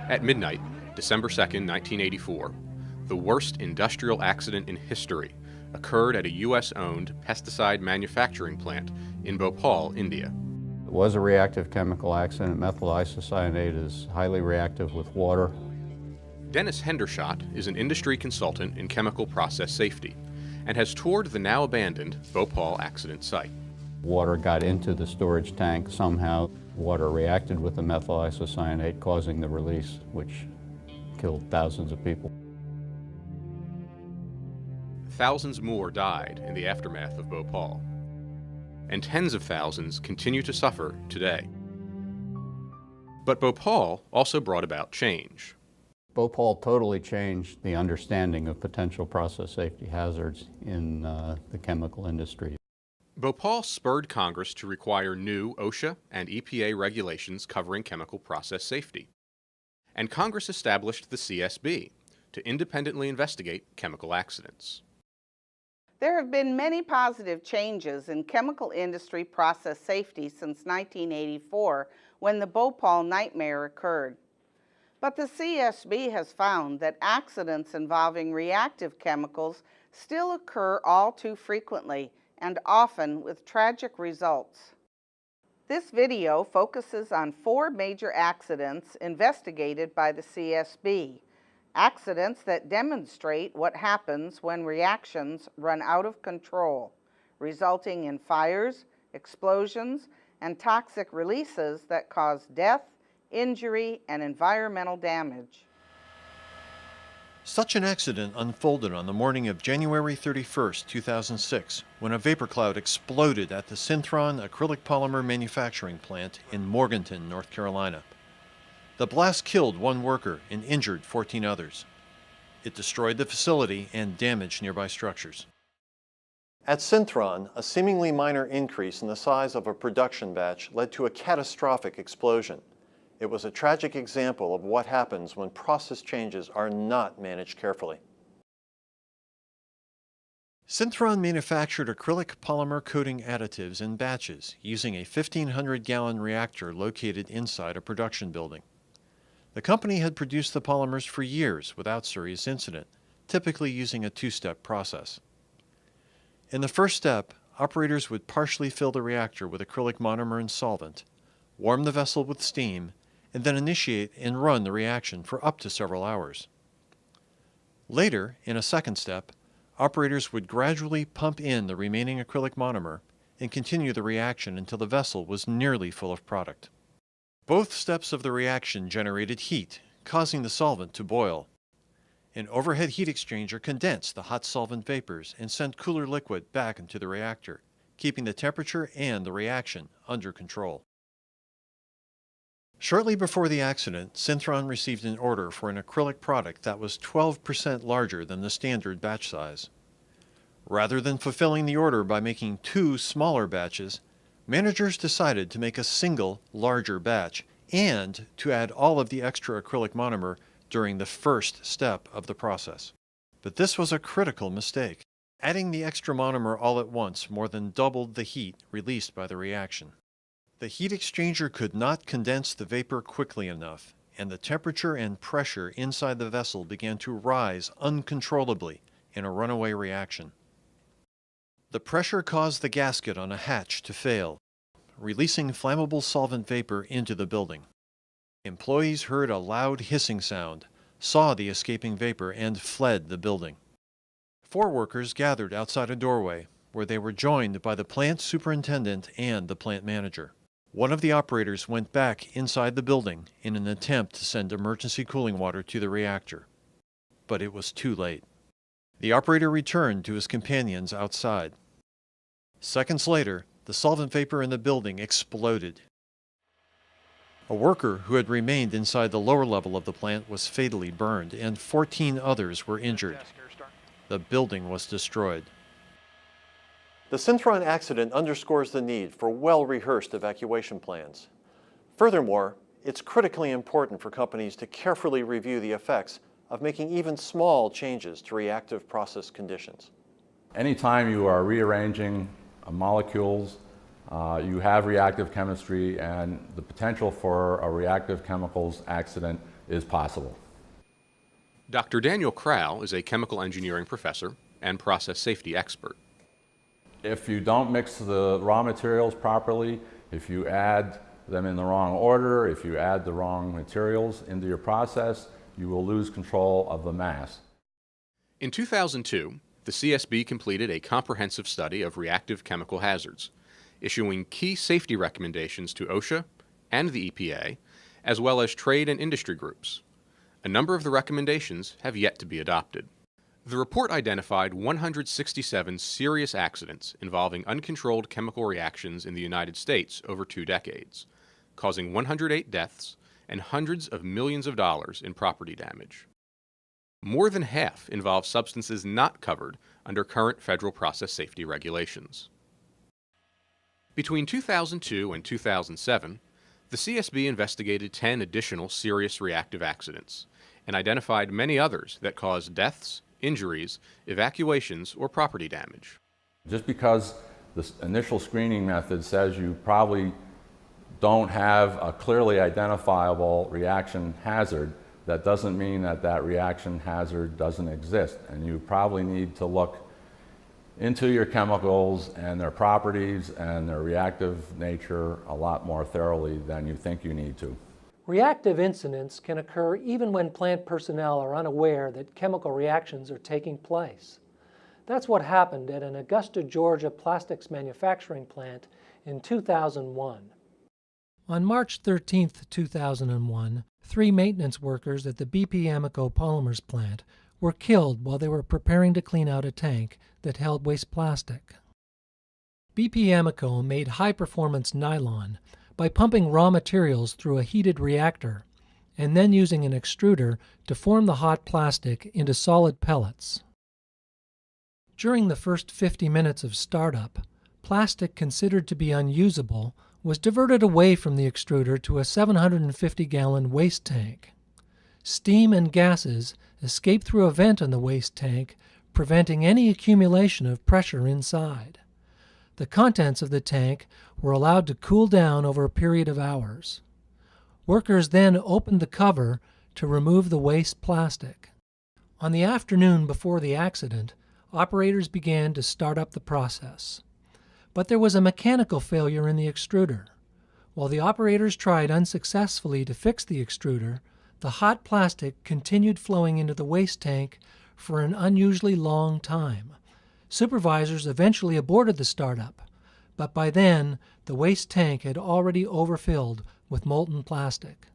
At midnight, December 2nd, 1984, the worst industrial accident in history occurred at a U.S.-owned pesticide manufacturing plant in Bhopal, India. It was a reactive chemical accident. Methyl isocyanate is highly reactive with water. Dennis Hendershot is an industry consultant in chemical process safety and has toured the now abandoned Bhopal accident site. Water got into the storage tank somehow. Water reacted with the methyl isocyanate, causing the release, which killed thousands of people. Thousands more died in the aftermath of Bhopal, and tens of thousands continue to suffer today. But Bhopal also brought about change. Bhopal totally changed the understanding of potential process safety hazards in the chemical industry. Bhopal spurred Congress to require new OSHA and EPA regulations covering chemical process safety. And Congress established the CSB to independently investigate chemical accidents. There have been many positive changes in chemical industry process safety since 1984, when the Bhopal nightmare occurred. But the CSB has found that accidents involving reactive chemicals still occur all too frequently, and often with tragic results. This video focuses on 4 major accidents investigated by the CSB, accidents that demonstrate what happens when reactions run out of control, resulting in fires, explosions, and toxic releases that cause death, injury, and environmental damage. Such an accident unfolded on the morning of January 31, 2006, when a vapor cloud exploded at the Synthron acrylic polymer manufacturing plant in Morganton, North Carolina. The blast killed 1 worker and injured 14 others. It destroyed the facility and damaged nearby structures. At Synthron, a seemingly minor increase in the size of a production batch led to a catastrophic explosion. It was a tragic example of what happens when process changes are not managed carefully. Synthron manufactured acrylic polymer coating additives in batches using a 1,500-gallon reactor located inside a production building. The company had produced the polymers for years without serious incident, typically using a 2-step process. In the first step, operators would partially fill the reactor with acrylic monomer and solvent, warm the vessel with steam, and then initiate and run the reaction for up to several hours. Later, in a second step, operators would gradually pump in the remaining acrylic monomer and continue the reaction until the vessel was nearly full of product. Both steps of the reaction generated heat, causing the solvent to boil. An overhead heat exchanger condensed the hot solvent vapors and sent cooler liquid back into the reactor, keeping the temperature and the reaction under control. Shortly before the accident, Synthron received an order for an acrylic product that was 12% larger than the standard batch size. Rather than fulfilling the order by making 2 smaller batches, managers decided to make a single, larger batch and to add all of the extra acrylic monomer during the first step of the process. But this was a critical mistake. Adding the extra monomer all at once more than doubled the heat released by the reaction. The heat exchanger could not condense the vapor quickly enough, and the temperature and pressure inside the vessel began to rise uncontrollably in a runaway reaction. The pressure caused the gasket on a hatch to fail, releasing flammable solvent vapor into the building. Employees heard a loud hissing sound, saw the escaping vapor, and fled the building. 4 workers gathered outside a doorway, where they were joined by the plant superintendent and the plant manager. One of the operators went back inside the building in an attempt to send emergency cooling water to the reactor, but it was too late. The operator returned to his companions outside. Seconds later, the solvent vapor in the building exploded. A worker who had remained inside the lower level of the plant was fatally burned, and 14 others were injured. The building was destroyed. The Synthron accident underscores the need for well-rehearsed evacuation plans. Furthermore, it's critically important for companies to carefully review the effects of making even small changes to reactive process conditions. Anytime you are rearranging molecules, you have reactive chemistry, and the potential for a reactive chemicals accident is possible. Dr. Daniel Crowell is a chemical engineering professor and process safety expert. If you don't mix the raw materials properly, if you add them in the wrong order, if you add the wrong materials into your process, you will lose control of the mass. In 2002, the CSB completed a comprehensive study of reactive chemical hazards, issuing key safety recommendations to OSHA and the EPA, as well as trade and industry groups. A number of the recommendations have yet to be adopted. The report identified 167 serious accidents involving uncontrolled chemical reactions in the United States over 2 decades, causing 108 deaths and hundreds of millions of dollars in property damage. More than half involve substances not covered under current federal process safety regulations. Between 2002 and 2007, the CSB investigated 10 additional serious reactive accidents and identified many others that caused deaths, injuries, evacuations, or property damage. Just because the initial screening method says you probably don't have a clearly identifiable reaction hazard, that doesn't mean that that reaction hazard doesn't exist. And you probably need to look into your chemicals and their properties and their reactive nature a lot more thoroughly than you think you need to. Reactive incidents can occur even when plant personnel are unaware that chemical reactions are taking place. That's what happened at an Augusta, Georgia plastics manufacturing plant in 2001. On March 13, 2001, 3 maintenance workers at the BP Amoco Polymers plant were killed while they were preparing to clean out a tank that held waste plastic. BP Amoco made high-performance nylon by pumping raw materials through a heated reactor and then using an extruder to form the hot plastic into solid pellets. During the first 50 minutes of startup, plastic considered to be unusable was diverted away from the extruder to a 750-gallon waste tank. Steam and gases escaped through a vent in the waste tank, preventing any accumulation of pressure inside. The contents of the tank were allowed to cool down over a period of hours. Workers then opened the cover to remove the waste plastic. On the afternoon before the accident, operators began to start up the process. But there was a mechanical failure in the extruder. While the operators tried unsuccessfully to fix the extruder, the hot plastic continued flowing into the waste tank for an unusually long time. Supervisors eventually aborted the startup, but by then the waste tank had already overfilled with molten plastic.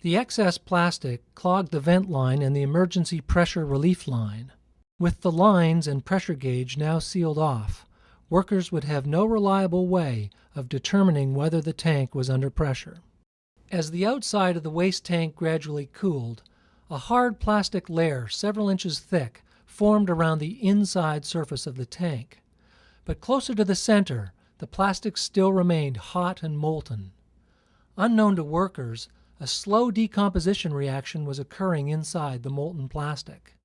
The excess plastic clogged the vent line and the emergency pressure relief line. With the lines and pressure gauge now sealed off, workers would have no reliable way of determining whether the tank was under pressure. As the outside of the waste tank gradually cooled, a hard plastic layer several inches thick formed around the inside surface of the tank. But closer to the center, the plastic still remained hot and molten. Unknown to workers, a slow decomposition reaction was occurring inside the molten plastic.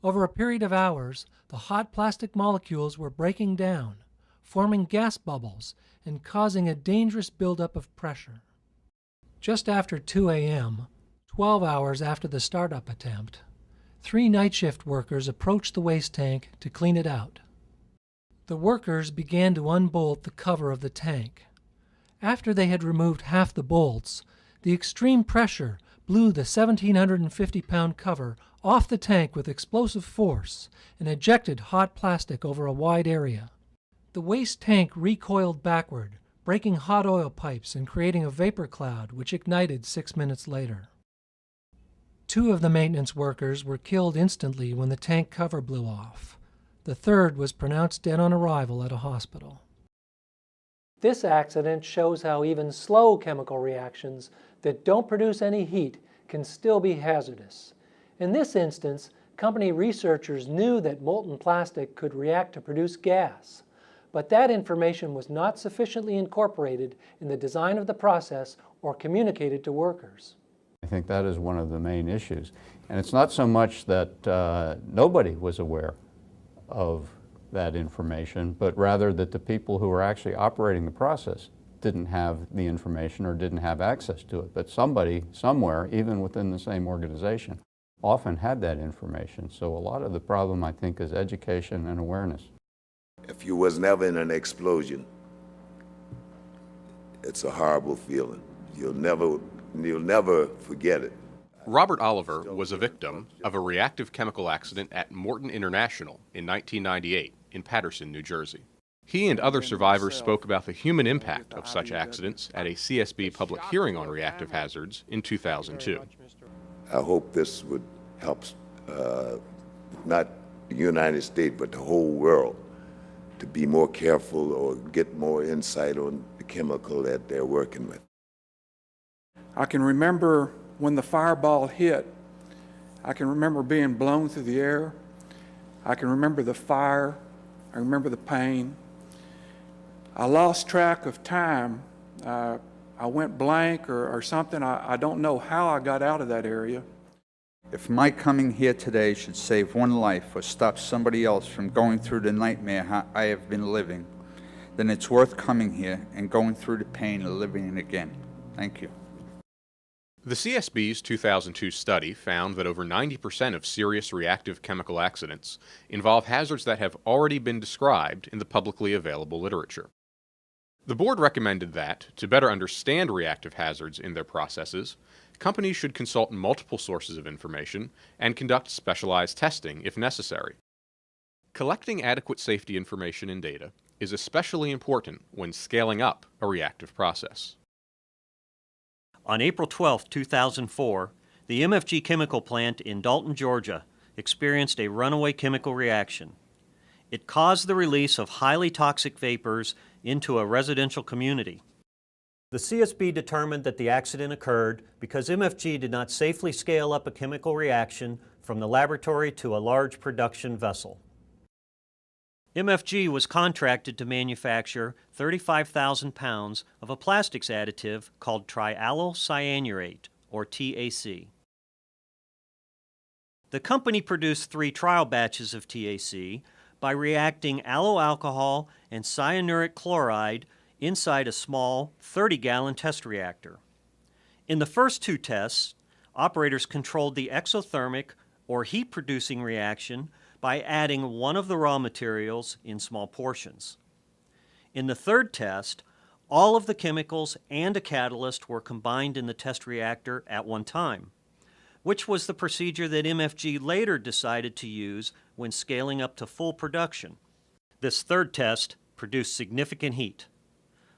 Over a period of hours, the hot plastic molecules were breaking down, forming gas bubbles and causing a dangerous buildup of pressure. Just after 2 a.m., 12 hours after the startup attempt, 3 night shift workers approached the waste tank to clean it out. The workers began to unbolt the cover of the tank. After they had removed half the bolts, the extreme pressure blew the 1,750-pound cover off the tank with explosive force and ejected hot plastic over a wide area. The waste tank recoiled backward, breaking hot oil pipes and creating a vapor cloud which ignited 6 minutes later. 2 of the maintenance workers were killed instantly when the tank cover blew off. The third was pronounced dead on arrival at a hospital. This accident shows how even slow chemical reactions that don't produce any heat can still be hazardous. In this instance, company researchers knew that molten plastic could react to produce gas, but that information was not sufficiently incorporated in the design of the process or communicated to workers. I think that is one of the main issues. And it's not so much that nobody was aware of that information, but rather that the people who were actually operating the process didn't have the information or didn't have access to it. But somebody, somewhere, even within the same organization, often had that information. So a lot of the problem, I think, is education and awareness. If you was never in an explosion, it's a horrible feeling. You'll never forget it. Robert Oliver was a victim of a reactive chemical accident at Morton International in 1998 in Paterson, New Jersey. He and other survivors spoke about the human impact of such accidents at a CSB public hearing on reactive hazards in 2002. I hope this would help not the United States, but the whole world to be more careful or get more insight on the chemical that they're working with. I can remember when the fireball hit. I can remember being blown through the air. I can remember the fire. I remember the pain. I lost track of time. I went blank or something. I don't know how I got out of that area. If my coming here today should save one life or stop somebody else from going through the nightmare I have been living, then it's worth coming here and going through the pain of living it again. Thank you. The CSB's 2002 study found that over 90% of serious reactive chemical accidents involve hazards that have already been described in the publicly available literature. The board recommended that, to better understand reactive hazards in their processes, companies should consult multiple sources of information and conduct specialized testing if necessary. Collecting adequate safety information and data is especially important when scaling up a reactive process. On April 12, 2004, the MFG chemical plant in Dalton, Georgia, experienced a runaway chemical reaction. It caused the release of highly toxic vapors into a residential community. The CSB determined that the accident occurred because MFG did not safely scale up a chemical reaction from the laboratory to a large production vessel. MFG was contracted to manufacture 35,000 pounds of a plastics additive called triallocyanurate, or TAC. The company produced 3 trial batches of TAC by reacting aloe alcohol and cyanuric chloride inside a small 30-gallon test reactor. In the first 2 tests, operators controlled the exothermic, or heat-producing reaction by adding one of the raw materials in small portions. In the third test, all of the chemicals and a catalyst were combined in the test reactor at one time, which was the procedure that MFG later decided to use when scaling up to full production. This third test produced significant heat,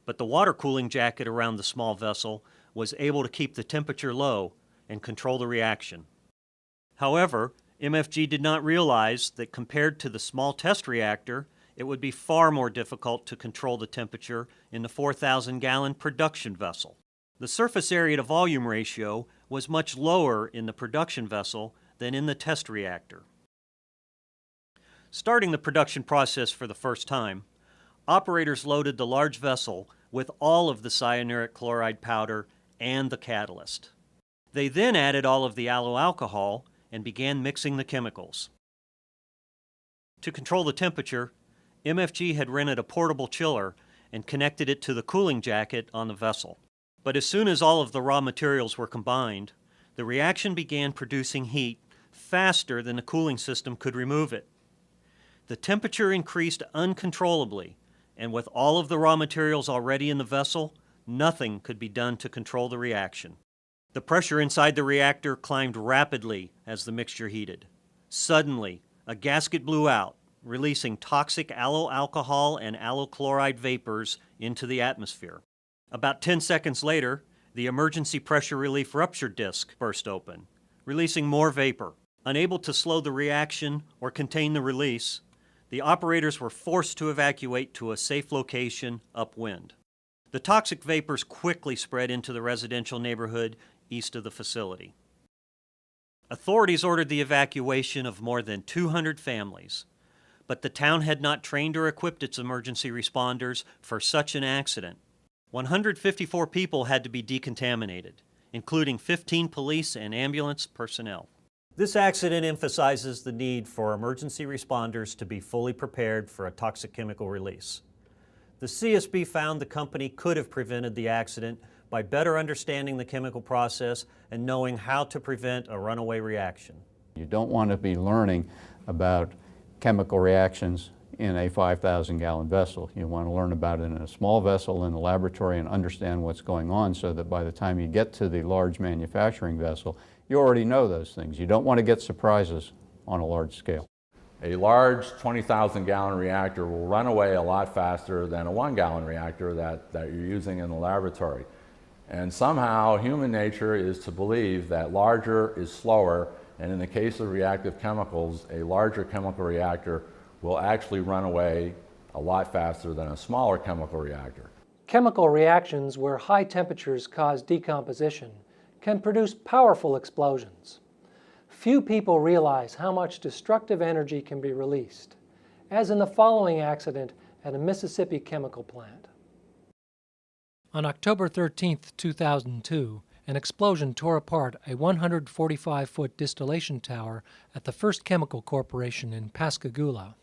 but the water cooling jacket around the small vessel was able to keep the temperature low and control the reaction. However, MFG did not realize that compared to the small test reactor, it would be far more difficult to control the temperature in the 4,000-gallon production vessel. The surface area to volume ratio was much lower in the production vessel than in the test reactor. Starting the production process for the first time, operators loaded the large vessel with all of the cyanuric chloride powder and the catalyst. They then added all of the aloe alcohol and began mixing the chemicals. To control the temperature, MFG had rented a portable chiller and connected it to the cooling jacket on the vessel. But as soon as all of the raw materials were combined, the reaction began producing heat faster than the cooling system could remove it. The temperature increased uncontrollably, and with all of the raw materials already in the vessel, nothing could be done to control the reaction. The pressure inside the reactor climbed rapidly as the mixture heated. Suddenly, a gasket blew out, releasing toxic aloe alcohol and aloe chloride vapors into the atmosphere. About 10 seconds later, the emergency pressure relief rupture disc burst open, releasing more vapor. Unable to slow the reaction or contain the release, the operators were forced to evacuate to a safe location upwind. The toxic vapors quickly spread into the residential neighborhood east of the facility. Authorities ordered the evacuation of more than 200 families, but the town had not trained or equipped its emergency responders for such an accident. 154 people had to be decontaminated, including 15 police and ambulance personnel. This accident emphasizes the need for emergency responders to be fully prepared for a toxic chemical release. The CSB found the company could have prevented the accident by better understanding the chemical process and knowing how to prevent a runaway reaction. You don't want to be learning about chemical reactions in a 5,000-gallon vessel. You want to learn about it in a small vessel in the laboratory and understand what's going on so that by the time you get to the large manufacturing vessel, you already know those things. You don't want to get surprises on a large scale. A large 20,000-gallon reactor will run away a lot faster than a 1-gallon reactor that you're using in the laboratory. And somehow human nature is to believe that larger is slower, and in the case of reactive chemicals, a larger chemical reactor will actually run away a lot faster than a smaller chemical reactor. Chemical reactions where high temperatures cause decomposition can produce powerful explosions. Few people realize how much destructive energy can be released, as in the following accident at a Mississippi chemical plant. On October 13, 2002, an explosion tore apart a 145-foot distillation tower at the First Chemical Corporation in Pascagoula.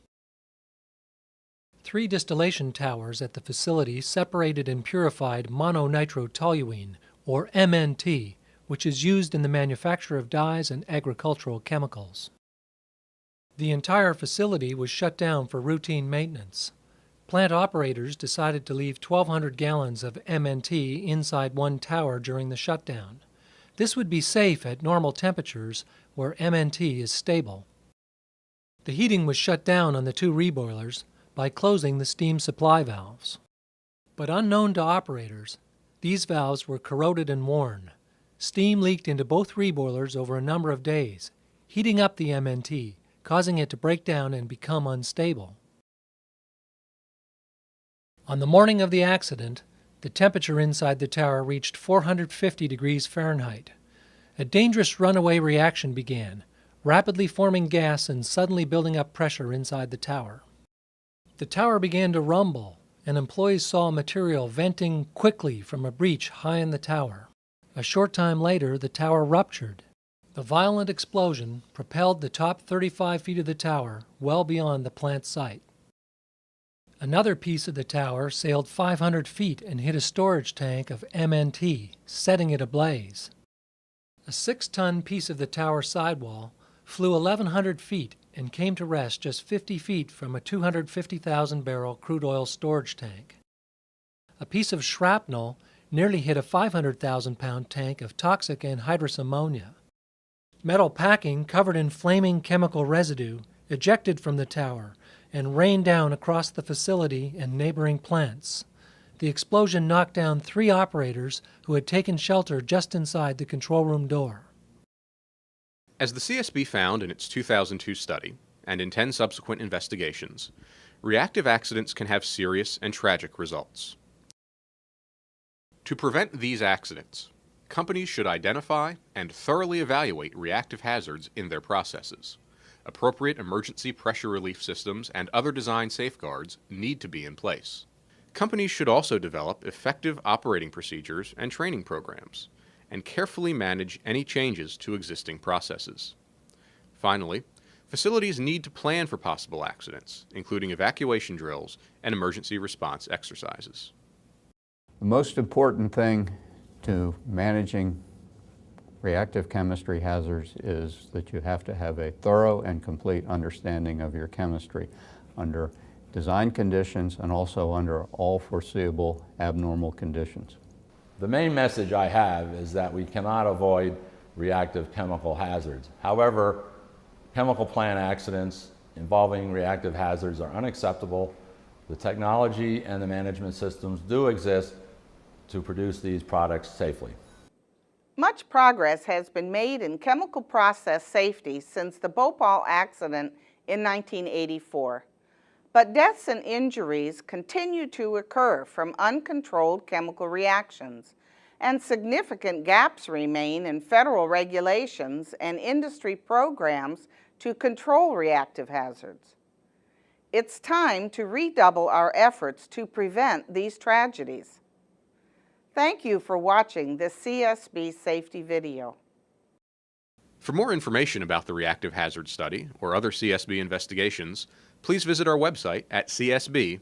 3 distillation towers at the facility separated and purified mononitrotoluene, or MNT, which is used in the manufacture of dyes and agricultural chemicals. The entire facility was shut down for routine maintenance. Plant operators decided to leave 1,200 gallons of MNT inside one tower during the shutdown. This would be safe at normal temperatures where MNT is stable. The heating was shut down on the 2 reboilers by closing the steam supply valves. But unknown to operators, these valves were corroded and worn. Steam leaked into both reboilers over a number of days, heating up the MNT, causing it to break down and become unstable. On the morning of the accident, the temperature inside the tower reached 450 degrees Fahrenheit. A dangerous runaway reaction began, rapidly forming gas and suddenly building up pressure inside the tower. The tower began to rumble, and employees saw material venting quickly from a breach high in the tower. A short time later, the tower ruptured. The violent explosion propelled the top 35 feet of the tower well beyond the plant site. Another piece of the tower sailed 500 feet and hit a storage tank of MNT, setting it ablaze. A 6-ton piece of the tower sidewall flew 1,100 feet and came to rest just 50 feet from a 250,000-barrel crude oil storage tank. A piece of shrapnel nearly hit a 500,000-pound tank of toxic anhydrous ammonia. Metal packing covered in flaming chemical residue ejected from the tower and rained down across the facility and neighboring plants. The explosion knocked down 3 operators who had taken shelter just inside the control room door. As the CSB found in its 2002 study, and in 10 subsequent investigations, reactive accidents can have serious and tragic results. To prevent these accidents, companies should identify and thoroughly evaluate reactive hazards in their processes. Appropriate emergency pressure relief systems and other design safeguards need to be in place. Companies should also develop effective operating procedures and training programs, and carefully manage any changes to existing processes. Finally, facilities need to plan for possible accidents, including evacuation drills and emergency response exercises. The most important thing to managing reactive chemistry hazards is that you have to have a thorough and complete understanding of your chemistry under design conditions and also under all foreseeable abnormal conditions. The main message I have is that we cannot avoid reactive chemical hazards. However, chemical plant accidents involving reactive hazards are unacceptable. The technology and the management systems do exist to produce these products safely. Much progress has been made in chemical process safety since the Bhopal accident in 1984. But deaths and injuries continue to occur from uncontrolled chemical reactions, and significant gaps remain in federal regulations and industry programs to control reactive hazards. It's time to redouble our efforts to prevent these tragedies. Thank you for watching this CSB safety video. For more information about the reactive hazard study or other CSB investigations, please visit our website at csb.gov.